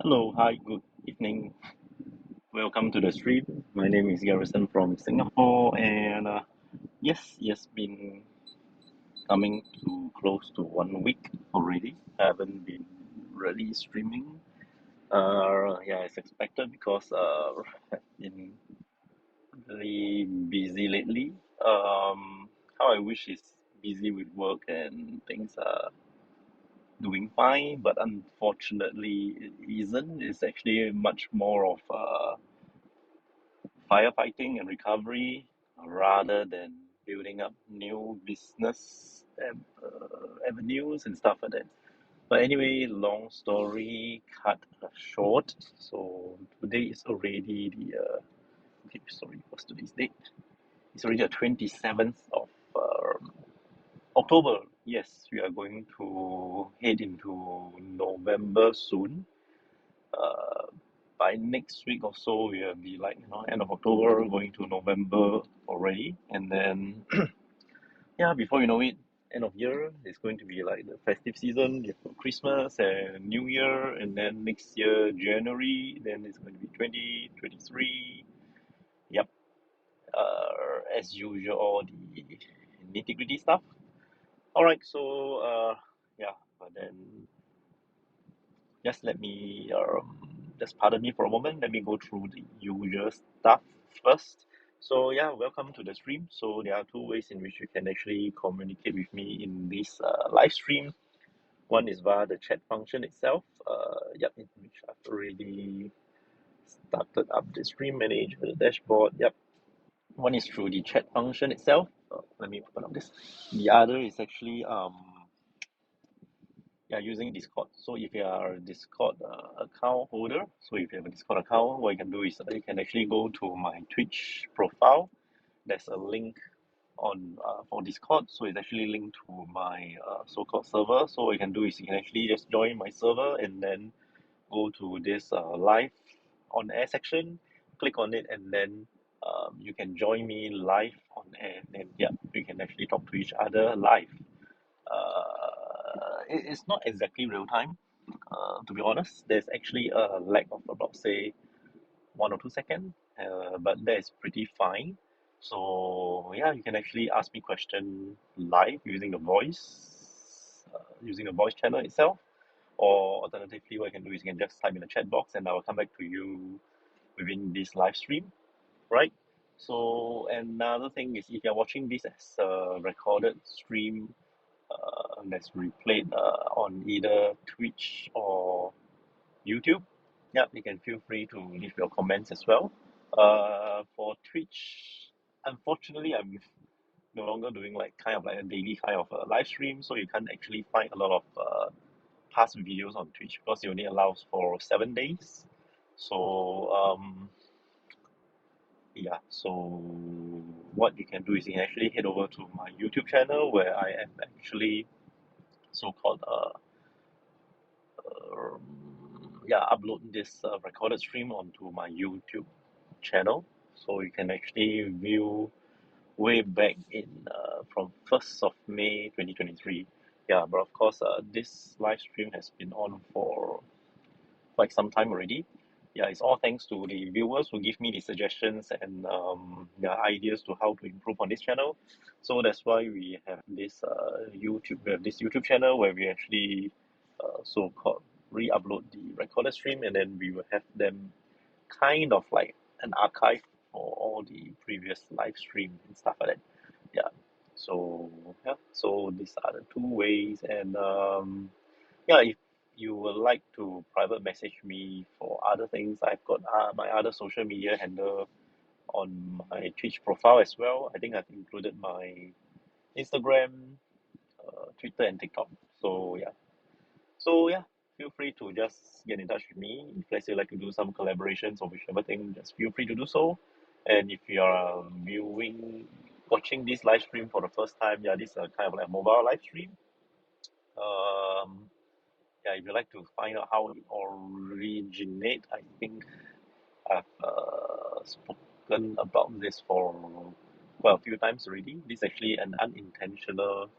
Hello, hi, good evening. Welcome to the stream. My name is Garrison from Singapore, and yes, been coming to close to 1 week already. Haven't been really streaming. Yeah, as expected because have been really busy lately. How I wish is busy with work and things are doing fine, but unfortunately it isn't. It's actually much more of firefighting and recovery rather than building up new business avenues and stuff like that. But anyway, long story cut short. So today is already okay, sorry, what's today's date? It's already the 27th of October. Yes, we are going to head into November soon. uh, by next week or so, we'll be like, end of October, going to November already. And then, yeah, before you know it, end of year, it's going to be like the festive season, you have Christmas and New Year. And then next year, January, then it's going to be 2023. Yep. As usual, all the nitty gritty stuff. All right, so, yeah, but then just let me just pardon me for a moment. Let me go through the usual stuff first. So yeah, welcome to the stream. So there are two ways in which you can actually communicate with me in this live stream. One is via the chat function itself. Yep, in which I've already started up the stream manager, the dashboard. Yep. One is through the chat function itself. Let me open up this. The other is actually yeah, using Discord. So if you are a Discord account holder, so if you have a Discord account, what you can do is you can actually go to my Twitch profile. There's a link on for Discord, so it's actually linked to my so-called server. So what you can do is you can actually just join my server and then go to this live on air section, click on it, and then you can join me live on air. And yeah, we can actually talk to each other live. It's not exactly real time, to be honest. There's actually a lag of about, say, 1 or 2 seconds, but that is pretty fine. So yeah, you can actually ask me question live using the voice channel itself, or alternatively, what you can do is you can just type in the chat box, and I will come back to you within this live stream, right? So another thing is, if you're watching this as a recorded stream that's replayed on either Twitch or YouTube, yeah, you can feel free to leave your comments as well. For Twitch, unfortunately, I'm no longer doing like kind of like a daily kind of live stream, so you can't actually find a lot of past videos on Twitch because it only allows for 7 days. So yeah, so what you can do is you can actually head over to my YouTube channel where I am actually so-called yeah, upload this recorded stream onto my YouTube channel, so you can actually view way back in from 1st of May 2023. Yeah, but of course, this live stream has been on for quite some time already. Yeah, it's all thanks to the viewers who give me the suggestions and their ideas to how to improve on this channel. So that's why we have this YouTube channel where we actually so-called re-upload the recorded stream, and then we will have them kind of like an archive for all the previous live stream and stuff like that. Yeah. So yeah, so these are the two ways, and yeah, if you would like to private message me for other things, I've got my other social media handle on my Twitch profile as well. I think I've included my Instagram, Twitter, and TikTok. So yeah, feel free to just get in touch with me. If let's say you'd like to do some collaborations or whichever thing, just feel free to do so. And if you are watching this live stream for the first time, yeah, this is a kind of like a mobile live stream. Um, yeah, if you'd like to find out how it originate, I think I've spoken about this for quite a few times already. This is actually an unintentional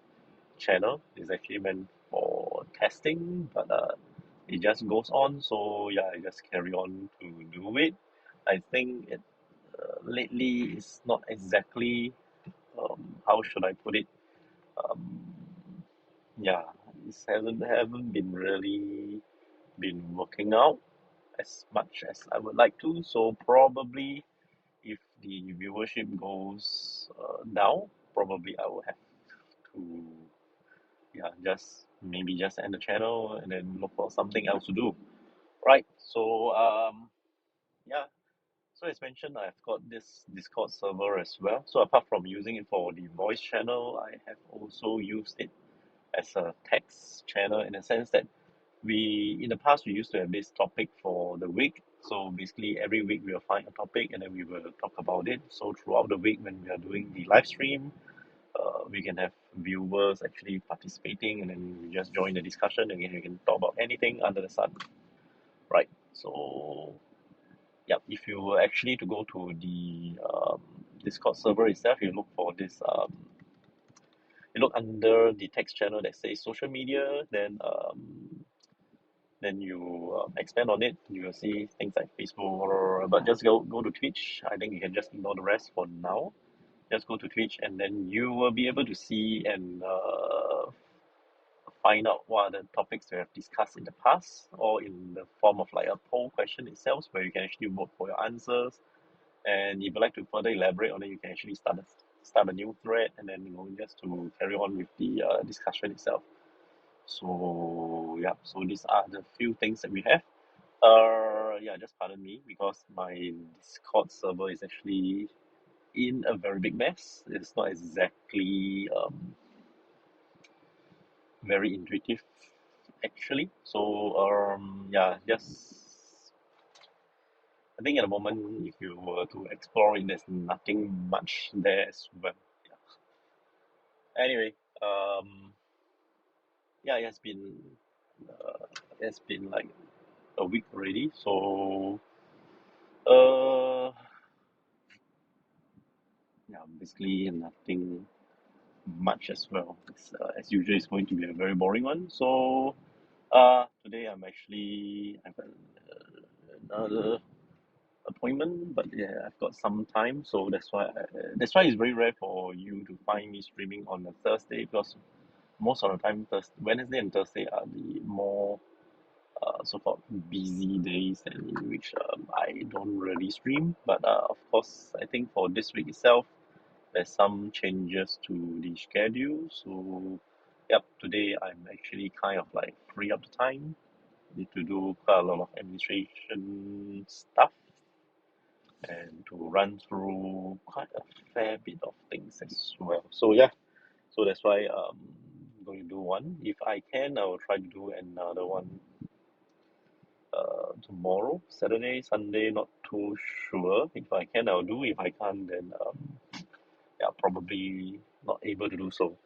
channel. It's actually meant for testing, but it just goes on. So yeah, I just carry on to do it. I think lately it's not exactly how should I put it? Um, yeah, it haven't been really been working out as much as I would like to. So probably if the viewership goes down, probably I will have to yeah just maybe just end the channel and then look for something else to do. Right. So yeah. So as mentioned, I've got this Discord server as well. So apart from using it for the voice channel, I have also used it as a text channel in the sense that we in the past we used to have this topic for the week. So basically every week we'll find a topic and then we will talk about it. So throughout the week when we are doing the live stream, we can have viewers actually participating and then we just join the discussion again. We can talk about anything under the sun, right? So yeah, if you were actually to go to the Discord server itself, you look for this you look under the text channel that says social media, then you expand on it, you will see things like Facebook, but just go to Twitch. I think you can just ignore the rest for now. Just go to Twitch, and then you will be able to see and find out what are the topics we have discussed in the past, or in the form of like a poll question itself, where you can actually vote for your answers. And if you'd like to further elaborate on it, you can actually start a new thread, and then just to carry on with the discussion itself. So yeah, so these are the few things that we have. Yeah, just pardon me because my Discord server is actually in a very big mess. It's not exactly very intuitive actually. So yeah, just I think at the moment if you were to explore it, there's nothing much there as well. Yeah. Anyway, yeah, it's been like a week already. So uh yeah, basically nothing much as well. As usual, it's going to be a very boring one. So today I've got another appointment, but yeah, I've got some time, so that's why it's very rare for you to find me streaming on a Thursday because most of the time Wednesday and Thursday are the more so-called busy days and in which I don't really stream. But of course, I think for this week itself, there's some changes to the schedule. So, yep, today I'm actually kind of like free up the time. Need to do quite a lot of administration stuff and to run through quite a fair bit of things as well. So yeah, so that's why I'm going to do one. If I can, I will try to do another one tomorrow, Saturday, Sunday. Not too sure. If I can, I'll do. If I can't, then yeah, probably not able to do so.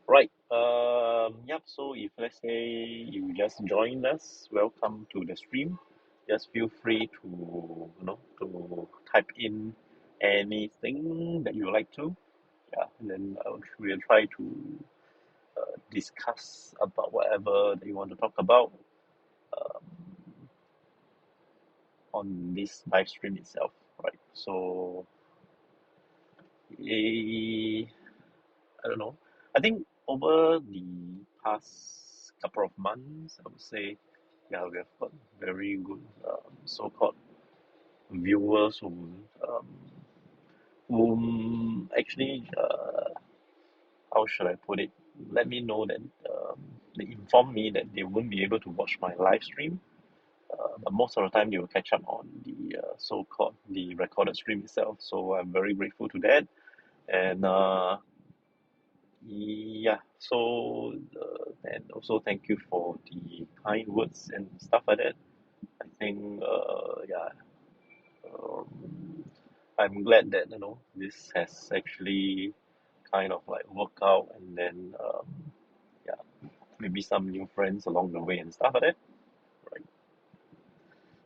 Right. Yep. So if let's say you just joined us, welcome to the stream. Just feel free to to type in anything that you would like to. Yeah, and then we'll try to discuss about whatever that you want to talk about um, on this live stream itself. Right. So eh, I don't know. I think over the past couple of months, I would say, yeah, we have got very good so-called viewers um, whom actually, how should I put it? Let me know that they inform me that they won't be able to watch my live stream, but most of the time they will catch up on the so-called the recorded stream itself. So I'm very grateful to that, and yeah, so and also thank you for the kind words and stuff like that. I think yeah, um, I'm glad that this has actually kind of like worked out, and then yeah, maybe some new friends along the way and stuff like that. Right.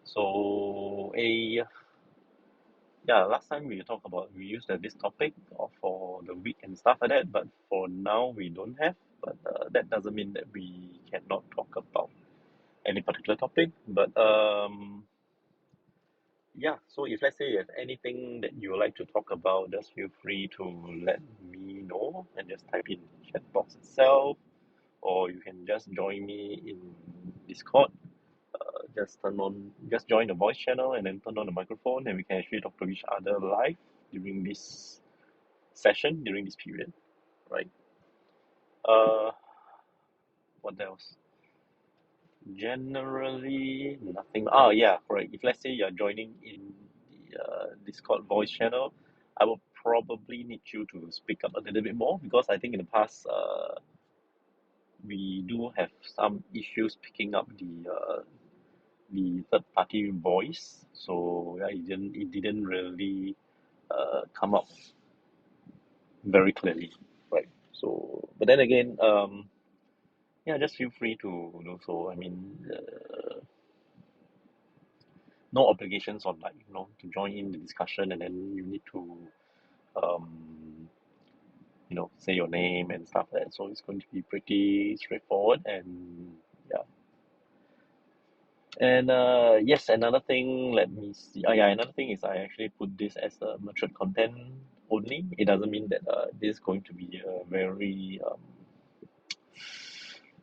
So yeah, last time we used this topic for the week and stuff like that, but for now we don't have. But that doesn't mean that we cannot talk about any particular topic. But yeah, so if let's say you have anything that you would like to talk about, just feel free to let me know and just type in chat box itself, or you can just join me in Discord. Just join the voice channel and then turn on the microphone, and we can actually talk to each other live during this session, during this period, right? Uh, what else? Generally, nothing. Ah, yeah, correct. If let's say you're joining in the Discord voice channel, I will probably need you to speak up a little bit more because I think in the past, we do have some issues picking up the third party voice. So yeah, it didn't really come up very clearly, right? So, but then again, yeah, just feel free to do so. I mean, no obligations on like to join in the discussion, and then you need to um say your name and stuff like that. So it's going to be pretty straightforward, and yeah. And yes, another thing, let me see. Oh yeah, another thing is I actually put this as a matured content only. It doesn't mean that this is going to be a very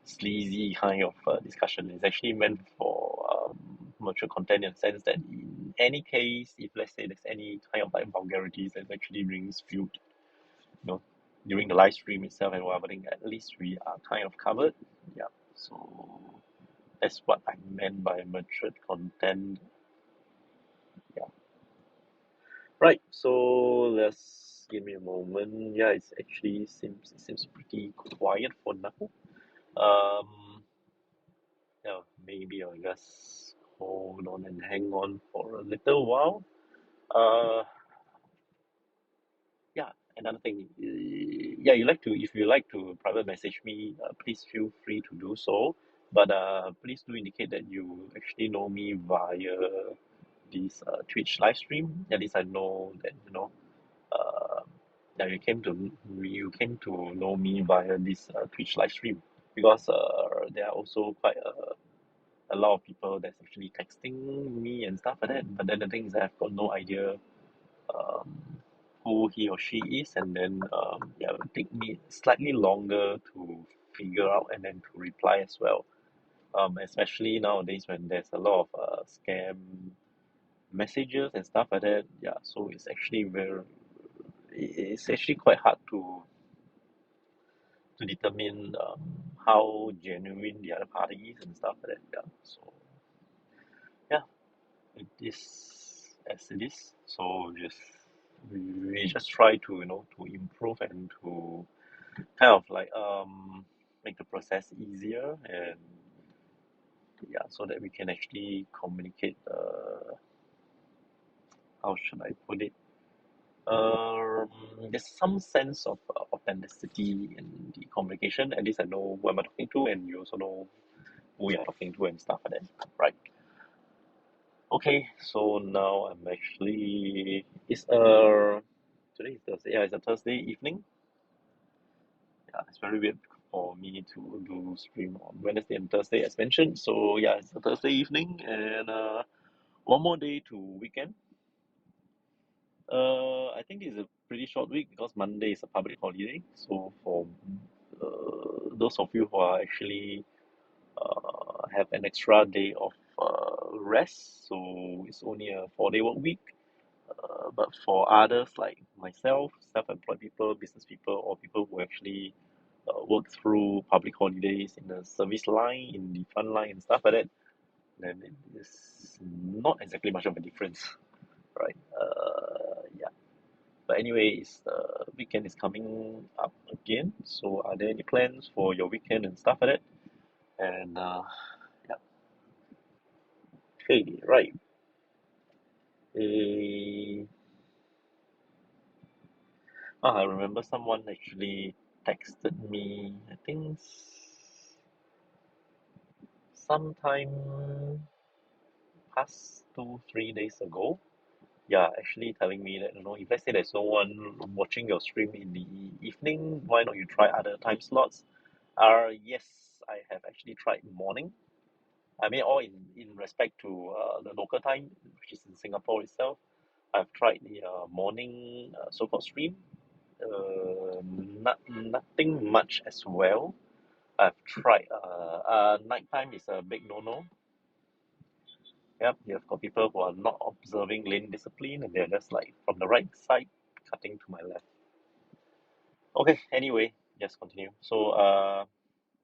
sleazy kind of discussion. It's actually meant for mature content in the sense that in any case, if let's say there's any kind of like vulgarities that actually being spewed, you know, during the live stream itself and whatever, thing, at least we are kind of covered. Yeah. So that's what I meant by matured content. Yeah. Right. So let's give me a moment. Yeah, it seems pretty quiet for now. Um, Yeah, maybe I'll just hold on and hang on for a little while. Uh, yeah, another thing, yeah, if you like to private message me, please feel free to do so. But please do indicate that you actually know me via this Twitch live stream. At least I know that uh, that you came to know me via this Twitch live stream because there are also quite a lot of people that's actually texting me and stuff like that. But then the thing is, I've got no idea um, who he or she is, and then yeah, it will take me slightly longer to figure out and then to reply as well. Especially nowadays when there's a lot of scam messages and stuff like that. Yeah, so it's actually quite hard to determine how genuine the other party is and stuff like that. Yeah, so yeah, it is as it is. So we just try to to improve and to kind of like make the process easier, and yeah, so that we can actually communicate. How should I put it? There's some sense of authenticity in the communication. At least I know who am I talking to, and you also know who you're talking to and stuff like that, right? Okay, so now I'm actually it's today is Thursday. Yeah, it's a Thursday evening. Yeah, it's very weird for me to do stream on Wednesday and Thursday as mentioned. So yeah, it's a Thursday evening, and one more day to weekend. I think it's a pretty short week because Monday is a public holiday. So for those of you who are actually have an extra day of rest, so it's only a 4 day work week. But for others like myself, self-employed people, business people, or people who actually work through public holidays in the service line, in the front line, and stuff like that, then it is not exactly much of a difference, right? Yeah. But anyways, the weekend is coming up again. So, are there any plans for your weekend and stuff like that? And yeah, okay, right. Eh, I remember someone actually texted me. I think sometime past 2 3 days ago. Yeah, actually telling me that if let's say there's no one watching your stream in the evening, why not you try other time slots? Yes, I have actually tried morning. I mean, all in respect to the local time, which is in Singapore itself. I've tried the morning so-called stream. Nothing much as well. I've tried. Nighttime is a big no-no. Yep, you've got people who are not observing lane discipline and they're just like from the right side cutting to my left. Okay, anyway, just continue. So,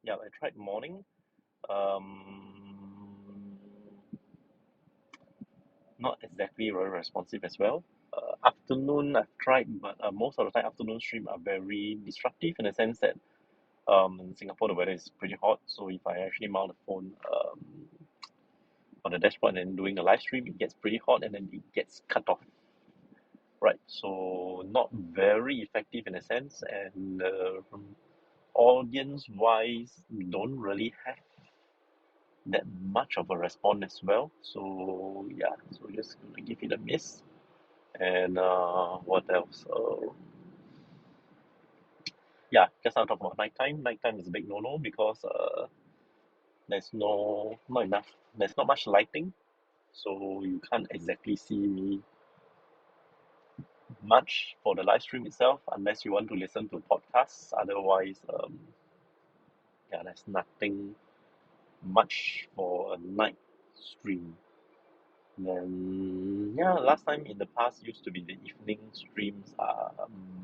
yeah, I tried morning. Um, Not exactly very responsive as well. Afternoon, I've tried, but most of the time, afternoon stream are very disruptive in the sense that in Singapore, the weather is pretty hot. So if I actually mount the phone on the dashboard and doing a live stream, it gets pretty hot and then it gets cut off. Right, so not very effective in a sense, and audience-wise, don't really have that much of a response as well. So yeah, so just gonna give it a miss. And what else? Yeah, just now talk about nighttime. Nighttime is a big no-no because there's not enough, there's not much lighting, so you can't exactly see me much for the live stream itself unless you want to listen to podcasts. Otherwise, yeah, there's nothing much for a night stream. Then yeah, last time in the past used to be the evening streams are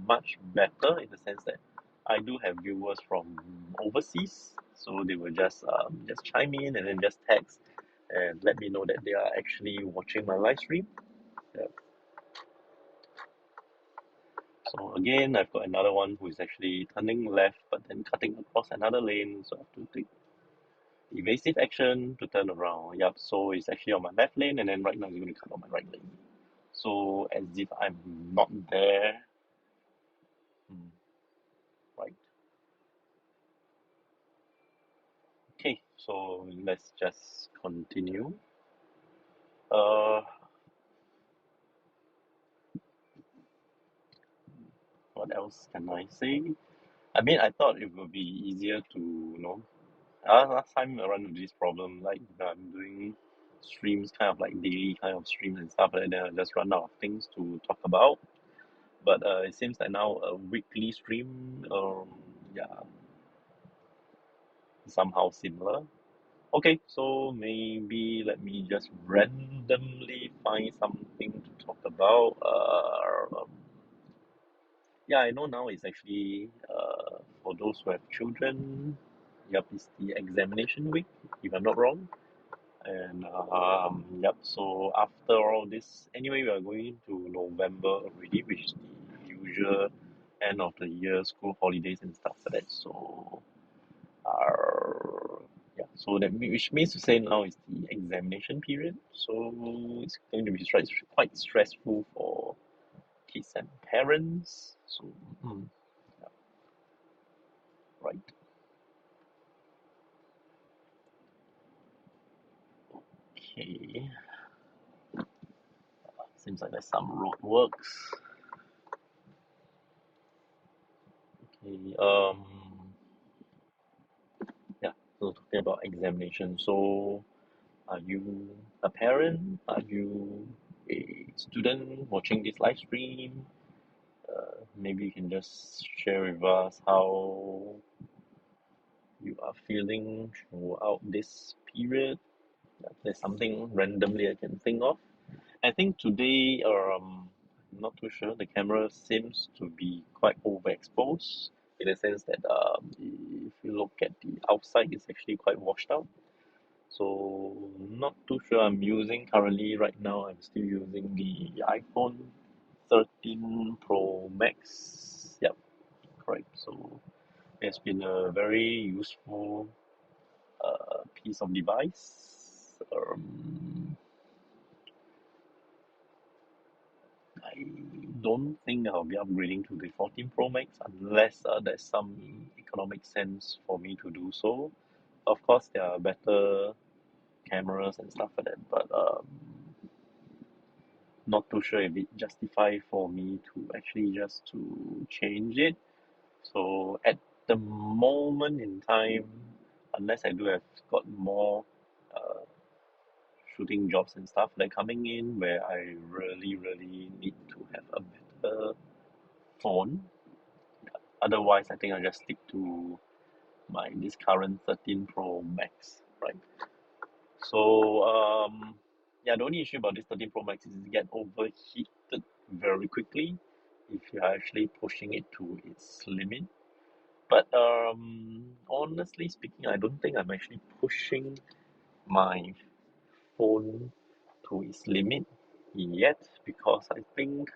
much better in the sense that I do have viewers from overseas, so they will just chime in and then just text and let me know that they are actually watching my live stream. Yeah. So again, I've got another one who is actually turning left but then cutting across another lane, so I have to take evasive action to turn around. Yup, so it's actually on my left lane and then right now it's going to cut on my right lane. So as if I'm not there. Hmm, right. Okay, so let's just continue. Uh, what else can I say? I mean, I thought it would be easier to, last time I run into this problem, like I'm doing streams, kind of like daily kind of streams and stuff like that, then I just run out of things to talk about. But it seems that now a weekly stream, yeah, somehow similar. Okay, so maybe let me just randomly find something to talk about. Yeah, I know now it's actually for those who have children. Yep, it's the examination week, if I'm not wrong. And yep, so after all this, anyway, we are going to November already, which is the usual end of the year school holidays and stuff like that. So yeah, so which means to say now is the examination period. So it's going to be quite stressful for kids and parents. So yeah, right. Okay. Seems like there's some road works. Okay. Yeah. So talking about examination. So are you a parent? Are you a student watching this live stream? Maybe you can just share with us how you are feeling throughout this period. There's something randomly I can think of. I think today, I'm not too sure. The camera seems to be quite overexposed in the sense that if you look at the outside, it's actually quite washed out. So not too sure. I'm using currently right now. I'm still using the iPhone 13 Pro Max. Yep, correct. So it's been a very useful piece of device. I don't think I'll be upgrading to the 14 Pro Max unless there's some economic sense for me to do so. Of course, there are better cameras and stuff like that, but not too sure if it justify for me to actually just to change it. So at the moment in time, unless I do have got more shooting jobs and stuff that coming in where I really need to have a better phone. Otherwise, I think I'll just stick to my this current 13 Pro Max, right? So yeah, the only issue about this 13 Pro Max is it get overheated very quickly if you're actually pushing it to its limit. But honestly speaking, I don't think I'm actually pushing my phone to its limit yet because I think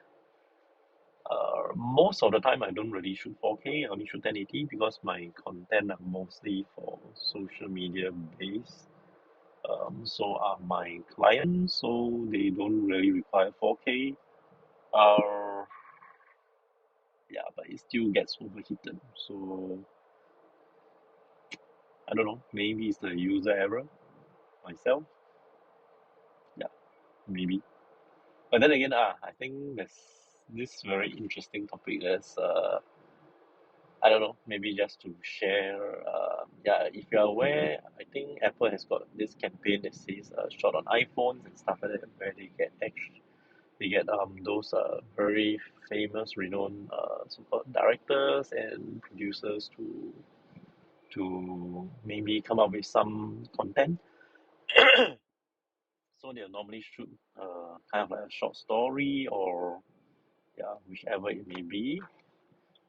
most of the time I don't really shoot 4K, I only shoot 1080 because my content are mostly for social media based. So are my clients, so they don't really require 4K. Uh, yeah, but it still gets overheated. So I don't know, maybe it's the user error myself. Yeah, maybe. But then again, I think there's this very interesting topic that's I don't know, maybe just to share. Yeah, if you're aware, I think Apple has got this campaign that says shot on iPhones and stuff like that, where they get those very famous, renowned so-called directors and producers to maybe come up with some content. So they'll normally shoot kind of like a short story or yeah, whichever it may be.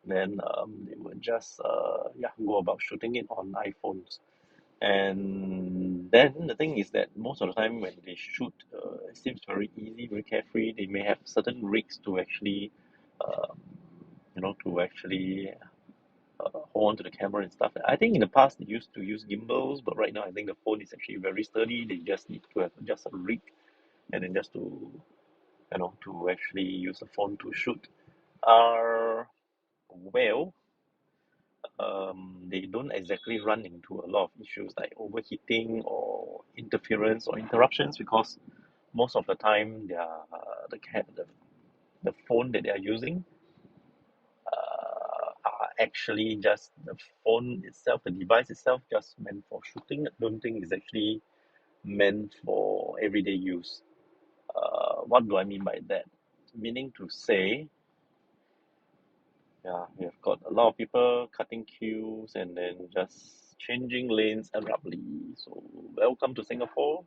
Then they would just yeah go about shooting it on iPhones. And then the thing is that most of the time when they shoot, it seems very easy, very carefree. They may have certain rigs to actually, um, to actually hold on to the camera and stuff. I think in the past they used to use gimbals, but right now I think the phone is actually very sturdy. They just need to have just a rig and then just to, to actually use the phone to shoot. Uh, well, they don't exactly run into a lot of issues like overheating or interference or interruptions because most of the time they are the phone that they are using are actually just the phone itself, the device itself, just meant for shooting. I don't think it's actually meant for everyday use. What do I mean by that? Meaning to say, yeah, we have got a lot of people cutting queues and then just changing lanes abruptly. So, welcome to Singapore.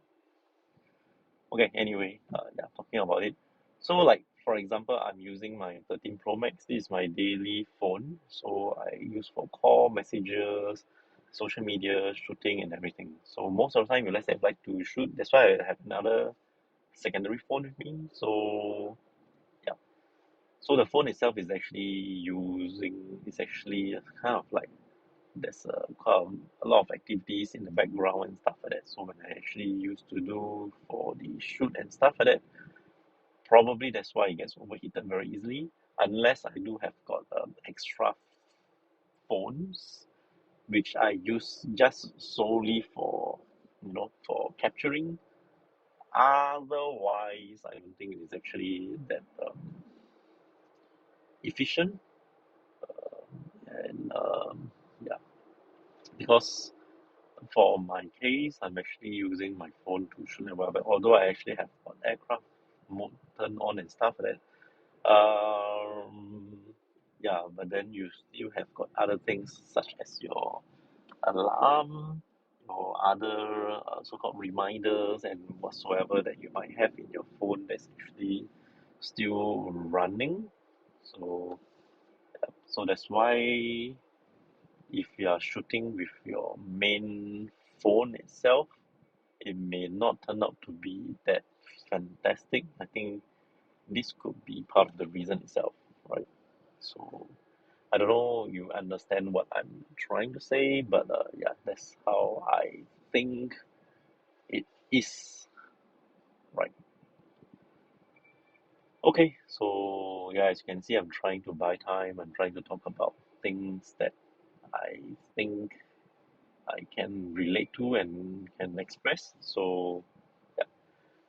Okay, anyway, yeah, talking about it. So, like, for example, I'm using my 13 Pro Max. This is my daily phone. So, I use for call, messages, social media, shooting, and everything. So, most of the time, let's say I like to shoot, that's why I have another secondary phone with me. So, yeah. So, the phone itself is actually it's actually kind of like there's quite a lot of activities in the background and stuff like that. So when I actually used to do for the shoot and stuff like that, probably that's why it gets overheated very easily. Unless I do have got extra phones, which I use just solely for for capturing. Otherwise, I don't think it is actually that efficient. And yeah, because for my case, I'm actually using my phone to shoot and whatever. Although I actually have got aircraft mode turned on and stuff like that. Yeah, but then you still have got other things such as your alarm, or other so-called reminders and whatsoever that you might have in your phone that's actually still running. So, so that's why if you are shooting with your main phone itself, it may not turn out to be that fantastic. I think this could be part of the reason itself, right? So I don't know you understand what I'm trying to say, but yeah, that's how I think it is, right? Okay, so yeah, as you can see, I'm trying to buy time. I'm trying to talk about things that I think I can relate to and can express. So yeah.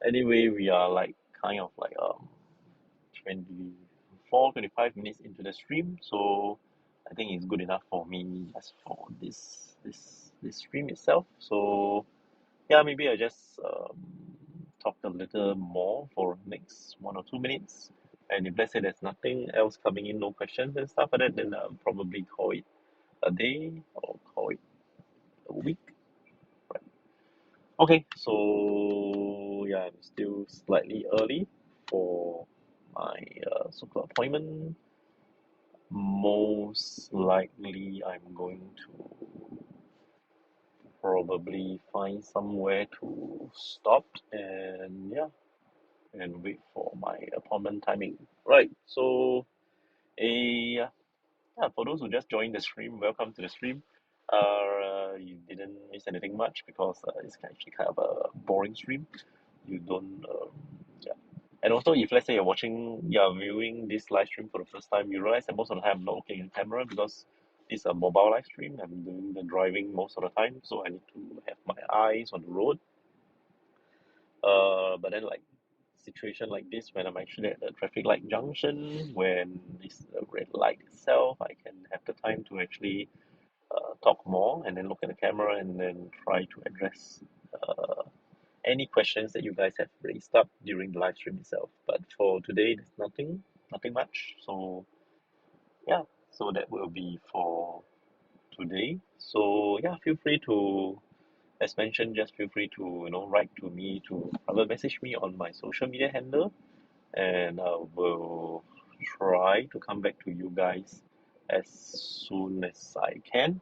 Anyway, we are like kind of like 24, 25 minutes into the stream, so I think it's good enough for me just for this stream itself. So yeah, maybe I just a little more for next 1 or 2 minutes. And if let's say there's nothing else coming in, no questions and stuff like that, then I'll probably call it a day or call it a week. Right. Okay, so yeah, I'm still slightly early for my so-called appointment. Most likely, I'm going to probably find somewhere to stop and yeah, and wait for my appointment timing. Right. So, yeah, for those who just joined the stream, welcome to the stream. You didn't miss anything much because it's actually kind of a boring stream. You don't, yeah. And also, if let's say you're viewing this live stream for the first time, you realize that most of the time I'm not looking at the camera because it's a mobile live stream. I'm doing the driving most of the time, so I need to have my eyes on the road. But then like situation like this when I'm actually at a traffic light junction, when it's a red light itself, I can have the time to actually talk more and then look at the camera and then try to address uh, any questions that you guys have raised up during the live stream itself. But for today, there's nothing much. So yeah, so that will be for today. So yeah, feel free to, as mentioned, just feel free to write to me to either message me on my social media handle, and I will try to come back to you guys as soon as I can.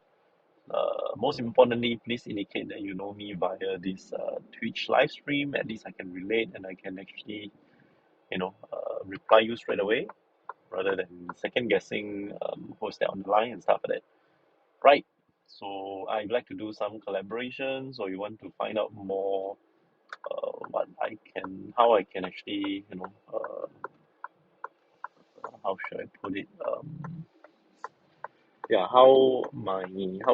Most importantly, please indicate that you know me via this Twitch live stream. At least I can relate and I can actually, reply you straight away rather than second guessing who's there on the line and stuff like that. Right. So I'd like to do some collaborations, or you want to find out more how I can actually, how should I put it? Yeah, how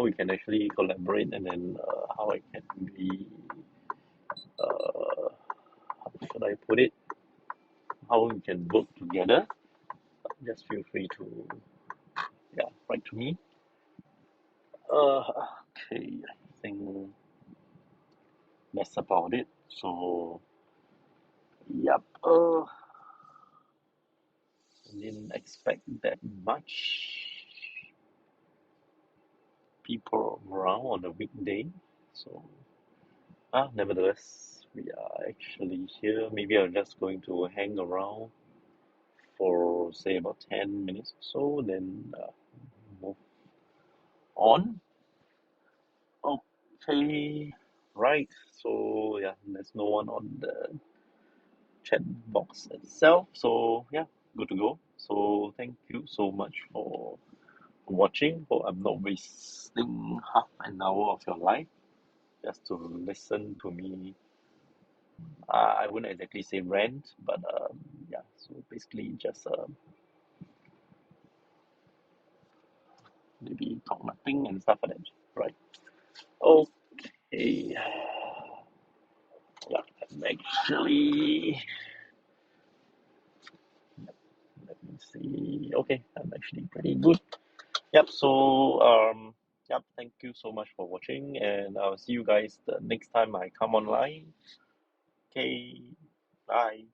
we can actually collaborate, and then how I can be, how should I put it? How we can work together. Just feel free to, yeah, write to me. Okay, I think that's about it. So, yep. I didn't expect that much people around on a weekday. So, nevertheless, we are actually here. Maybe I'm just going to hang around for say about 10 minutes or so, then move on. Okay, right. So yeah, there's no one on the chat box itself. So yeah, good to go. So thank you so much for watching. Hope I'm not wasting half an hour of your life just to listen to me. I wouldn't exactly say rant, but yeah. So basically, just maybe talk nothing and stuff like that. Right. Okay. Yeah. I'm actually. Let me see. Okay, I'm actually pretty good. Yep. So yep. Thank you so much for watching, and I'll see you guys the next time I come online. Okay. Bye.